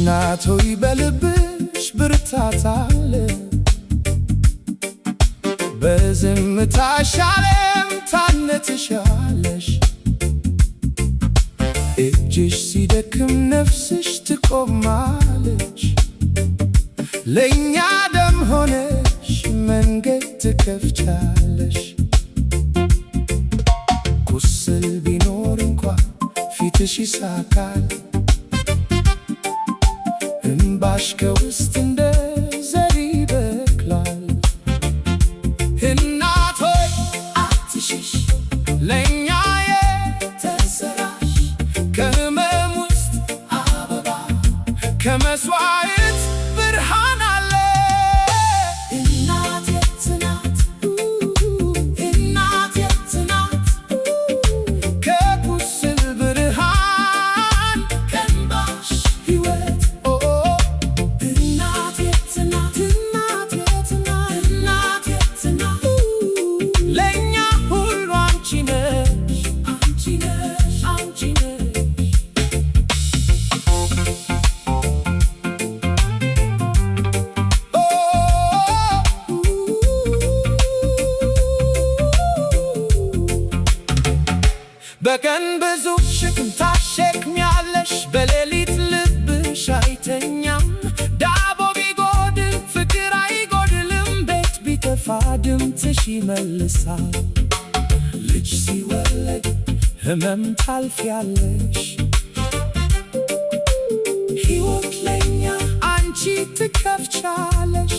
እናት ሆይ በልብሽ ብርታት አለ፣ በዝምታሽ ዓለም ታነትሻለሽ። እጅሽ ሲደክም ነፍስሽ ትቆማለች፣ ለእኛ ደም ሆነሽ መንገድ ትከፍቻለሽ። ቁስል ቢኖር እንኳ ፊትሽ ይሳካል፣ እንባሽ ከውስጥ እንደ ዘር ይበቅላል። እናት ሆይ አትሽሽ፣ ለእኛ የተሰራሽ ከሕመም ውስጥ አበባ ከመሥዋዕት ብርሃን አለ። እናት የት ናት? እናት የት ናት? ከቁስል ብርሃን ከእንባሽ ሕይወት እናት የት ናት? እናት የት ናት? እናት የት ናት? ለእኛ ሁሉ አንቺ ነሽ፣ አንቺ ነሽ፣ አንቺ ነሽ። በቀን ብዙ ሸክም ታሸክሚያለሽ፣ በሌሊት ልብሽ አይተኛም። ዳቦ ቢጎድል ፍቅር አይጎድልም፣ ቤት ቢጠፋ ድምፅሽ ይመልሳል። ልጅ ሲወለድ ሕመም ታልፊያለሽ፣ ሕይወት ለእኛ አንቺ ትከፍቻለሽ።